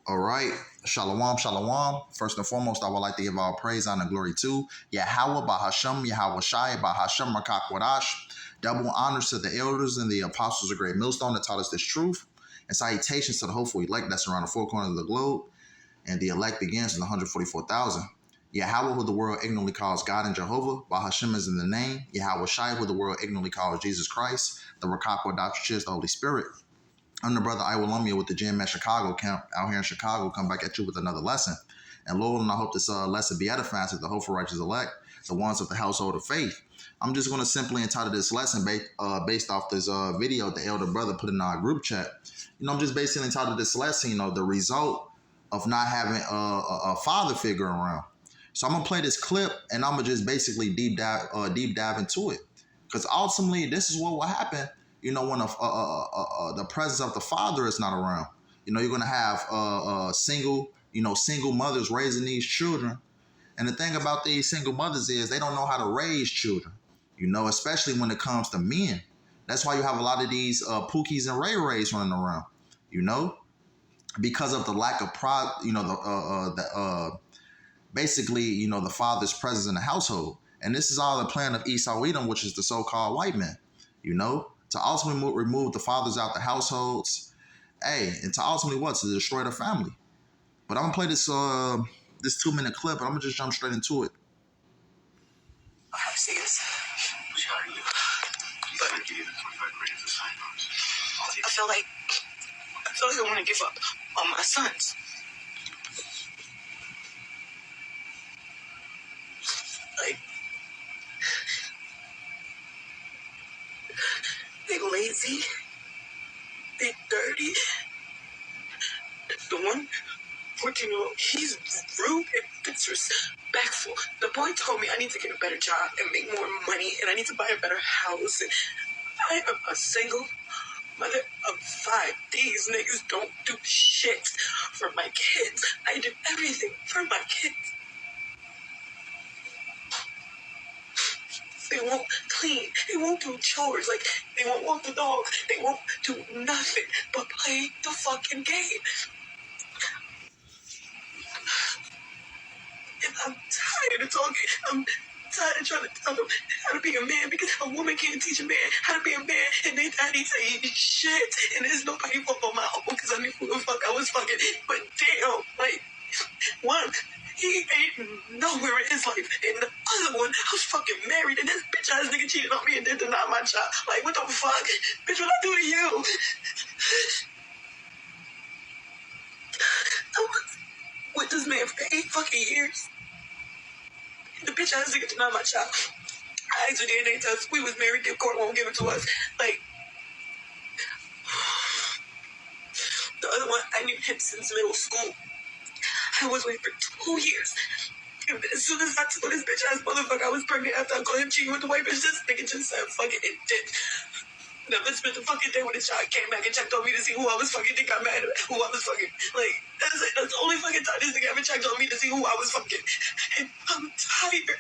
All right. Shalom, shalom. First and foremost, I would like to give all praise, honor, and glory to YAHAWAH, BAHASHAM, YAHAWASHI, BAHASHAM, YAHAWASHI. Double honors to the elders and the apostles of Great Millstone that taught us this truth. And salutations to the hopeful elect that's around the four corners of the globe. And the elect begins in 144,000. YAHAWAH, who the world ignorantly calls God and Jehovah. BAHASHAM is in the name. YAHAWASHI, who the world ignorantly calls Jesus Christ. The Rakakwa doctrine is the Holy Spirit. I'm the brother YAHAWAH with the Gym at Chicago camp out here in Chicago. Come back at you with another lesson. And Lord, and I hope this lesson be edifying to the hopeful righteous elect, the ones of the household of faith. I'm just going to simply entitle this lesson based off this video the elder brother put in our group chat. I'm just basically entitled this lesson, the result of not having a father figure around. So I'm going to play this clip and I'm going to just basically deep dive into it. Because ultimately, this is what will happen when the presence of the father is not around. You're going to have single mothers raising these children. And the thing about these single mothers is they don't know how to raise children, especially when it comes to men. That's why you have a lot of these Pookies and Ray Rays running around, because of the lack of basically, the father's presence in the household. And this is all the plan of Esau Edom, which is the so-called white man, to ultimately remove the fathers out the households, and to ultimately what? To destroy the family. But I'm gonna play this 2-minute clip, and I'm gonna just jump straight into it. I have seen this. But I feel like I want to give up on my sons. Like, they lazy, they dirty. The one 14-year-old, he's rude and disrespectful. The boy told me I need to get a better job and make more money, and I need to buy a better house. And I am a single mother of 5. These niggas don't do shit for my kids. I do everything for my kids. They won't clean. They won't do chores. Like, they won't walk the dog. They won't do nothing but play the fucking game. And I'm tired of talking. I'm tired of trying to tell them how to be a man, because a woman can't teach a man how to be a man, and they daddy say shit, and there's nobody fuck on my own because I knew who the fuck I was fucking. But damn, like, one, he ain't nowhere in his life, and the other one, I was fucking married, and this bitch ass nigga cheated on me and then denied my child. Like, what the fuck? Bitch, what I do to you? I was with this man for 8 fucking years. The bitch ass nigga denied my child. I asked for DNA test. We was married. The court won't give it to us. Like, the other one, I knew him since middle school. I was with him for 2 years. And as soon as I told this bitch ass motherfucker I was pregnant after I called him cheating with the white bitch, this nigga just said fuck it and did. Never spent the fucking day when the child came back and checked on me to see who I was fucking. They got mad at who I was fucking. Like, that's it. That's the only fucking time this nigga ever checked on me to see who I was fucking. And I'm tired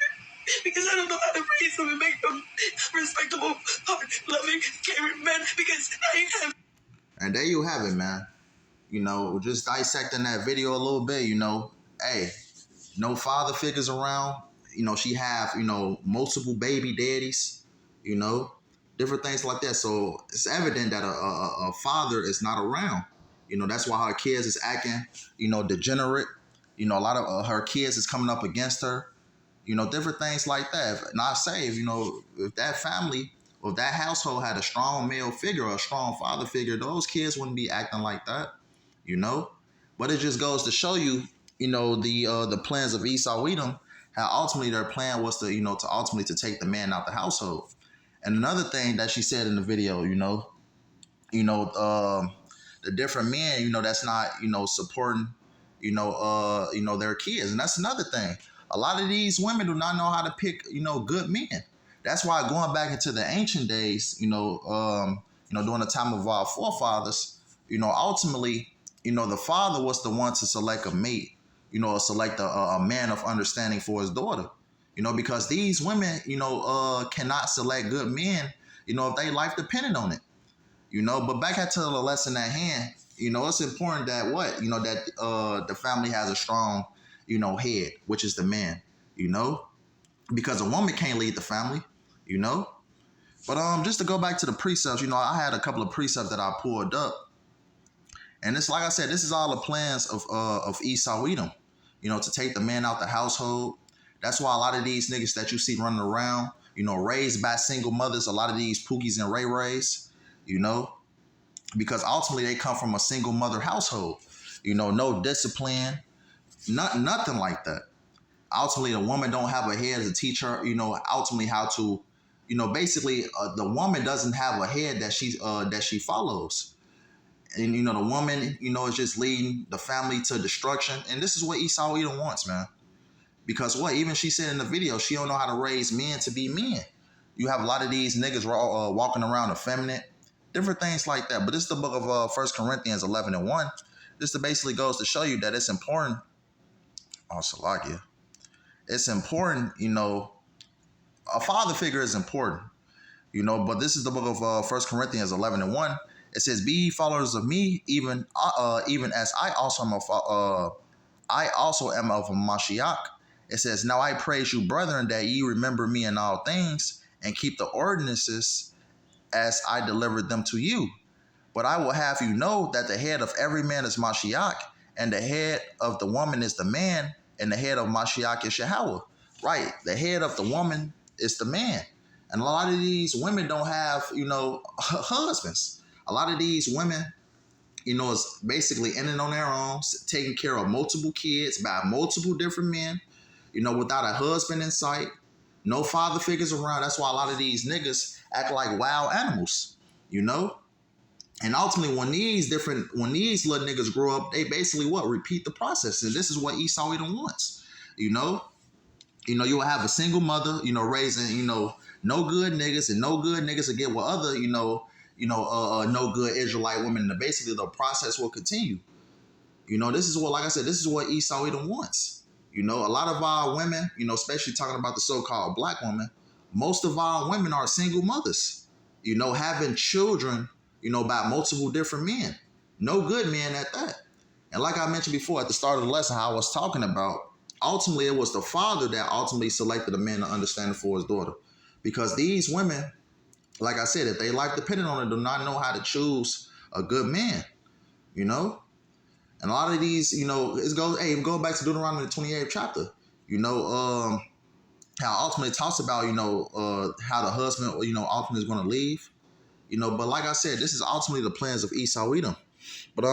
because I don't know how to raise them and make them respectable, hard-loving, caring men, because I ain't have. And there you have it, man. Just dissecting that video a little bit, no father figures around. She have, multiple baby daddies, different things like that. So it's evident that a father is not around. That's why her kids is acting, degenerate. A lot of her kids is coming up against her. Different things like that. And I say, if that family or if that household had a strong male figure or a strong father figure, those kids wouldn't be acting like that, But it just goes to show you, the plans of Esau Edom, how ultimately their plan was to, to ultimately to take the man out the household. And another thing that she said in the video, the different men, that's not, supporting, their kids. And that's another thing. A lot of these women do not know how to pick, good men. That's why going back into the ancient days, during the time of our forefathers, ultimately, the father was the one to select a mate, select a man of understanding for his daughter. Because these women, cannot select good men, if their life depended on it. But back to the lesson at hand, It's important that that the family has a strong, head, which is the man, because a woman can't lead the family, you know. But just to go back to the precepts, I had a couple of precepts that I pulled up, and it's like I said, this is all the plans of Esau Edom, to take the man out the household. That's why a lot of these niggas that you see running around, raised by single mothers, a lot of these Pookies and Ray Rays, because ultimately they come from a single mother household, no discipline, nothing like that. Ultimately, the woman don't have a head to teach her, ultimately how to, basically the woman doesn't have a head that she follows. And, the woman, is just leading the family to destruction. And this is what Esau Edom wants, man. Because even she said in the video, she don't know how to raise men to be men. You have a lot of these niggas walking around effeminate, different things like that. But this is the book of 1 Corinthians 11:1. This basically goes to show you that it's important. Oh, Salakia. It's important, a father figure is important, but this is the book of 1 Corinthians 11:1. It says, "Be ye followers of me, even as I also am of Mashiach." It says, "Now I praise you, brethren, that ye remember me in all things, and keep the ordinances as I delivered them to you. But I will have you know that the head of every man is Mashiach, and the head of the woman is the man, and the head of Mashiach is Yahawah." Right, the head of the woman is the man. And a lot of these women don't have, husbands. A lot of these women, is basically in and on their own, taking care of multiple kids by multiple different men, without a husband in sight, no father figures around. That's why a lot of these niggas act like wild animals, And ultimately, when these little niggas grow up, they basically repeat the process. And this is what Esau Edom wants, You'll have a single mother, raising, no good niggas, and no good niggas will get with other, no good Israelite women. And basically, the process will continue. This is what, like I said, this is what Esau Edom wants. A lot of our women, especially talking about the so-called black woman, most of our women are single mothers, having children, by multiple different men. No good men at that. And like I mentioned before at the start of the lesson, how I was talking about, ultimately, it was the father that ultimately selected a man to understand it for his daughter. Because these women, like I said, if they life dependent on it, do not know how to choose a good man, And a lot of these, go back to Deuteronomy the 28th chapter, how ultimately it talks about, how the husband, ultimately is going to leave, But like I said, this is ultimately the plans of Esau Edom. But,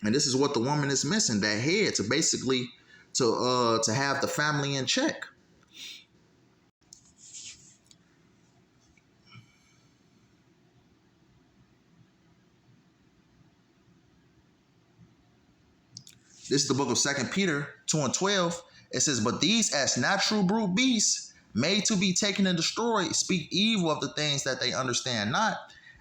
and this is what the woman is missing, that head to basically to have the family in check. This is the book of 2 Peter 2:12. It says, "But these as natural brute beasts, made to be taken and destroyed, speak evil of the things that they understand not,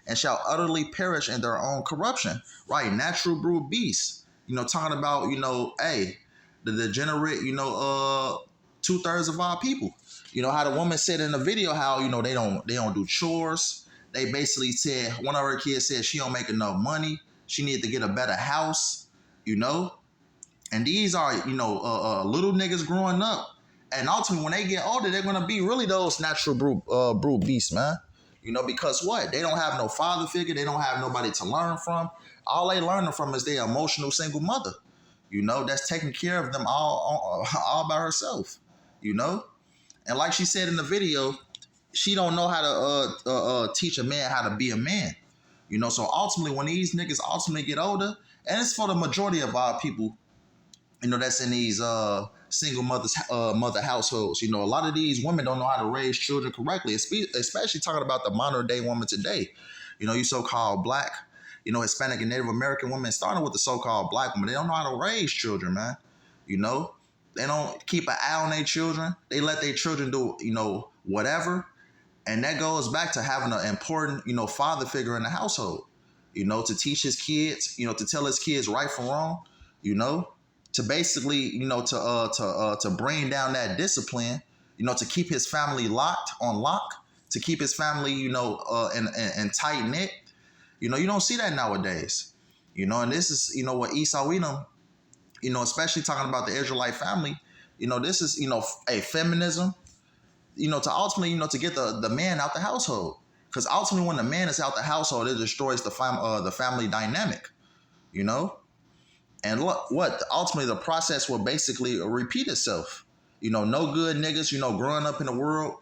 and shall utterly perish in their own corruption." Right, natural brute beasts. Talking about, the degenerate, 2/3 of our people. How the woman said in the video how, they don't do chores. They basically said, one of her kids said she don't make enough money. She needs to get a better house, And these are, little niggas growing up. And ultimately, when they get older, they're going to be really those natural brute beasts, man. Because what? They don't have no father figure. They don't have nobody to learn from. All they learning from is their emotional single mother, that's taking care of them all by herself, And like she said in the video, she don't know how to teach a man how to be a man, So ultimately, when these niggas ultimately get older, and it's for the majority of our people, that's in these single mother households. A lot of these women don't know how to raise children correctly, especially talking about the modern day woman today. You so-called black, Hispanic and Native American women, starting with the so-called black woman. They don't know how to raise children, man. They don't keep an eye on their children. They let their children do, whatever. And that goes back to having an important, father figure in the household, to teach his kids, to tell his kids right from wrong, to basically, to bring down that discipline, to keep his family on lock, to keep his family, and tight knit, You know, you don't see that nowadays. You know, and this is, you know, what Esau Edom, you know, especially talking about the Israelite family, you know, this is, you know, a feminism, you know, to ultimately, you know, to get the man out the household. Because ultimately, when the man is out the household, it destroys the family dynamic, you know? And look, what? Ultimately, the process will basically repeat itself. You know, no good niggas, you know, growing up in the world,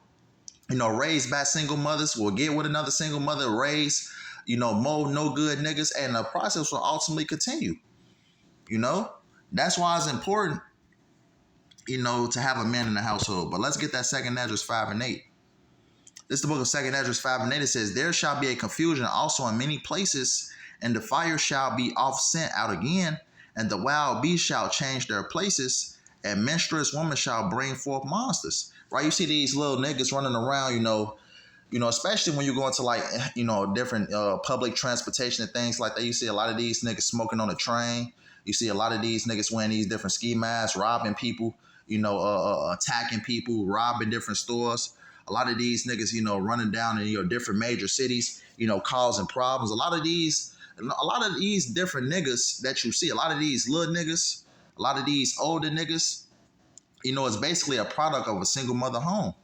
you know, raised by single mothers will get with another single mother, raise, you know, more no good niggas, and the process will ultimately continue, you know? That's why it's important, you know, to have a man in the household. But let's get that Second Esdras 5 and 8. This is the book of Second Esdras 5 and 8. It says, there shall be a confusion also in many places, and the fire shall be oft sent out again, and the wild beasts shall change their places, and menstruous women shall bring forth monsters. Right? You see these little niggas running around, you know, especially when you go into like, you know, different public transportation and things like that. You see a lot of these niggas smoking on the train. You see a lot of these niggas wearing these different ski masks, robbing people, you know, attacking people, robbing different stores. A lot of these niggas, you know, running down in, you know, different major cities, you know, causing problems. A lot of these different niggas that you see, a lot of these little niggas, a lot of these older niggas, you know, it's basically a product of a single mother home.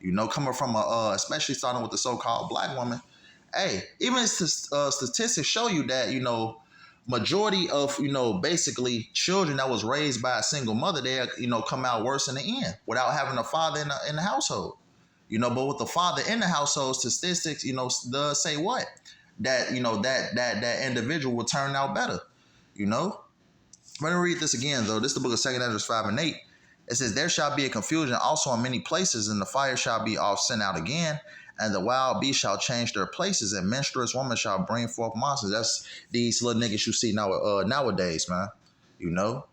You know, coming from especially starting with the so-called black woman. Hey, even statistics show you that, you know, majority of, you know, basically children that was raised by a single mother, they, you know, come out worse in the end without having a father in the household. You know, but with the father in the household, statistics, you know, does say what? That, you know, that individual will turn out better, you know? Let me read this again, though. This is the book of 2 Esdras 5 and 8. It says, there shall be a confusion also in many places, and the fire shall be oft sent out again, and the wild beasts shall change their places, and menstruous women shall bring forth monsters. That's these little niggas you see nowadays, man. You know?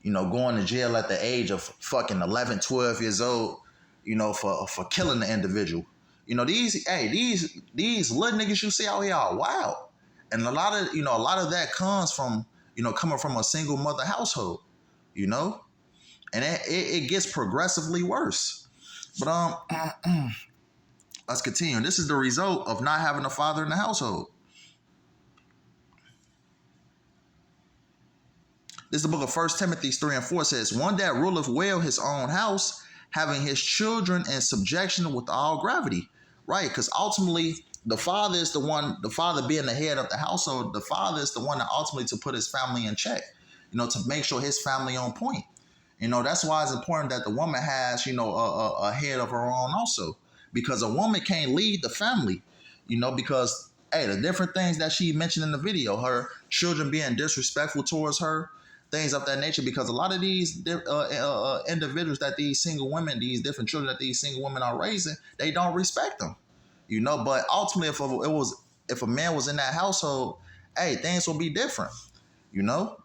You know, going to jail at the age of fucking 11, 12 years old, you know, for killing the individual. You know, these little niggas you see out here are wild. And a lot of that comes from, you know, coming from a single mother household, you know? And it gets progressively worse. But let's continue. This is the result of not having a father in the household. This is the book of 1 Timothy 3 and 4. It says, one that ruleth well his own house, having his children in subjection with all gravity. Right? Because ultimately, the father is the one, the father being the head of the household, the father is the one that ultimately to put his family in check, you know, to make sure his family on point. You know, that's why it's important that the woman has, you know, a head of her own also. Because a woman can't lead the family, you know, because, hey, the different things that she mentioned in the video, her children being disrespectful towards her, things of that nature, because a lot of these individuals that these single women, these different children that these single women are raising, they don't respect them, you know. But ultimately, if a man was in that household, hey, things will be different, you know.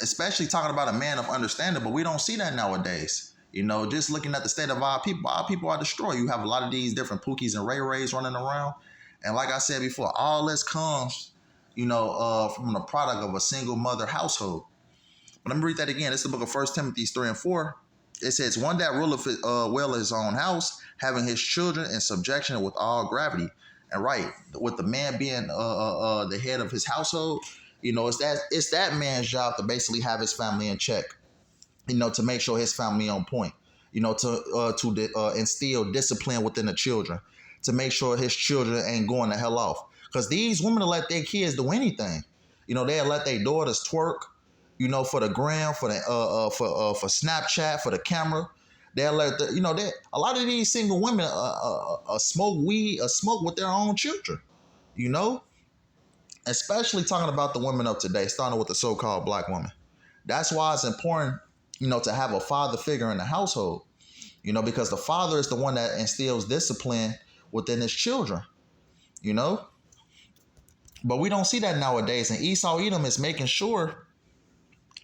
Especially talking about a man of understanding, but we don't see that nowadays. You know, just looking at the state of our people are destroyed. You have a lot of these different Pookies and Ray Rays running around, and like I said before, all this comes, you know, from the product of a single mother household. But let me read that again. This is the book of 1 Timothy 3 and 4. It says, one that ruleth well his own house, having his children in subjection with all gravity. And right, with the man being the head of his household, you know, it's that man's job to basically have his family in check, you know, to make sure his family on point, you know, to instill discipline within the children, to make sure his children ain't going the hell off. Because these women will let their kids do anything. You know, they'll let their daughters twerk, you know, for the gram, for for Snapchat, for the camera. They'll let you know, a lot of these single women smoke weed, smoke with their own children, you know. Especially talking about the women of today, starting with the so-called black woman. That's why it's important, you know, to have a father figure in the household, you know, because the father is the one that instills discipline within his children, you know. But we don't see that nowadays. And Esau Edom is making sure,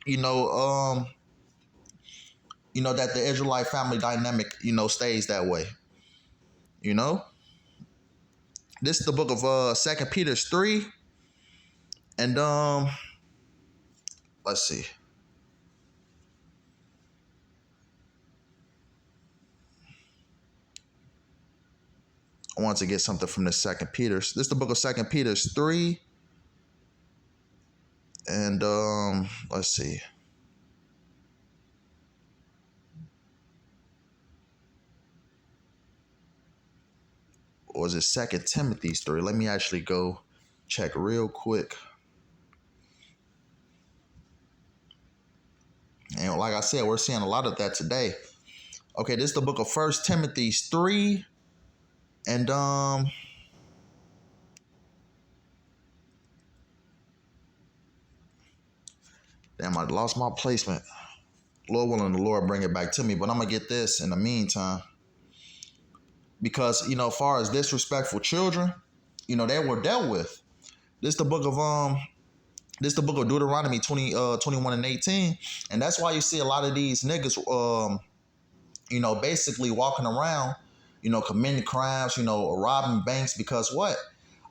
you know, that the Israelite family dynamic, you know, stays that way, you know. This is the book of 2 Peter 3. And let's see. want to get something from the Second Peter. This is the book of Second Peter 3. And let's see. Or is it Second Timothy 3? Let me actually go check real quick. And like I said, we're seeing a lot of that today. Okay, this is the book of First Timothy 3. And damn, I lost my placement. Lord willing, the Lord bring it back to me. But I'm gonna get this in the meantime. Because, as far as disrespectful children, they were dealt with. This is the book of Deuteronomy 21 and 18. And that's why you see a lot of these niggas basically walking around, committing crimes, robbing banks, because what?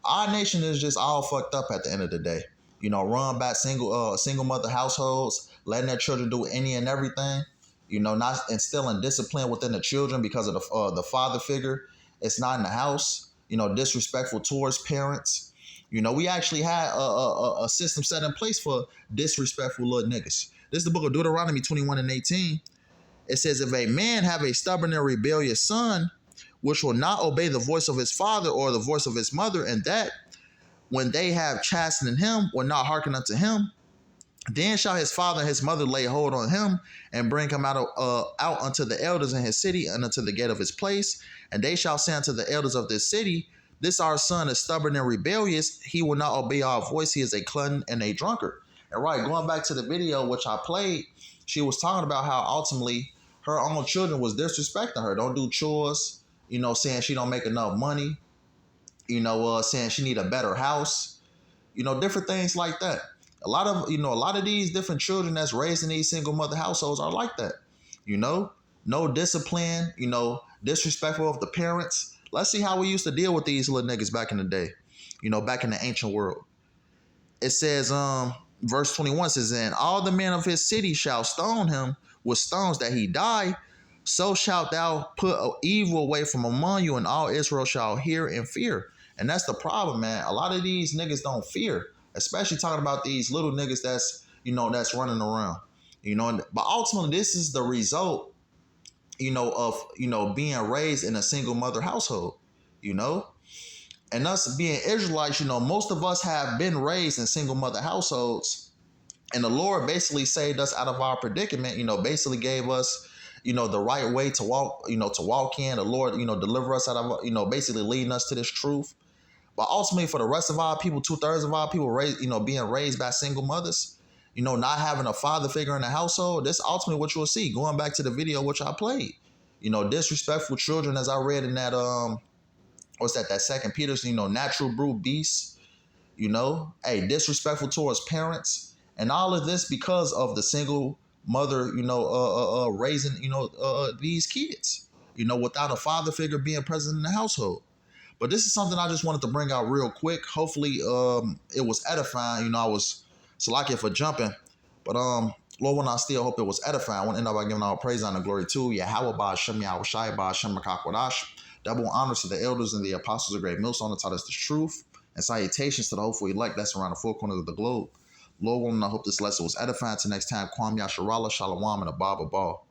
Our nation is just all fucked up at the end of the day. Run by single mother households, letting their children do any and everything, not instilling discipline within the children because of the father figure. It's not in the house, disrespectful towards parents. We actually had a system set in place for disrespectful little niggas. This is the book of Deuteronomy 21 and 18. It says, if a man have a stubborn and rebellious son, which will not obey the voice of his father or the voice of his mother, and that when they have chastened him will not hearken unto him, then shall his father and his mother lay hold on him and bring him out unto the elders in his city and unto the gate of his place. And they shall say unto the elders of this city, this our son is stubborn and rebellious. He will not obey our voice. He is a glutton and a drunkard. And right, going back to the video which I played, she was talking about how ultimately her own children was disrespecting her. Don't do chores, saying she don't make enough money, saying she need a better house, different things like that. A lot of these different children that's raised in these single mother households are like that. No discipline, disrespectful of the parents. Let's see how we used to deal with these little niggas back in the day, back in the ancient world. It says, verse 21 says, and all the men of his city shall stone him with stones that he die. So shalt thou put evil away from among you, and all Israel shall hear and fear. And that's the problem, man. A lot of these niggas don't fear, especially talking about these little niggas that's, that's running around, but ultimately this is the result, of, being raised in a single mother household, and us being Israelites, most of us have been raised in single mother households, and the Lord basically saved us out of our predicament, basically gave us, the right way to walk, to walk in. The Lord, deliver us out of, basically leading us to this truth. But ultimately, for the rest of our people, 2/3 of our people raised, being raised by single mothers, not having a father figure in the household, that's ultimately what you'll see. Going back to the video which I played, disrespectful children, as I read in that what's that Second Peter, natural brute beasts, disrespectful towards parents, and all of this because of the single mother, raising, these kids, without a father figure being present in the household. But this is something I just wanted to bring out real quick. Hopefully, it was edifying. I was Salakia for jumping, but Lord, when I still hope it was edifying. I want to end up by giving all praise and glory to YAHAWAH, BAHASHAM, YAHAWASHI, BAHASHAM, YAHAWASHI. Double honors to the elders and the apostles of great millstone that taught us the truth, and salutations to the hopeful elect that's around the four corners of the globe. Lord, I hope this lesson was edifying. Till next time, Kwam Yasharallah, Shalom, and a Baba Ball.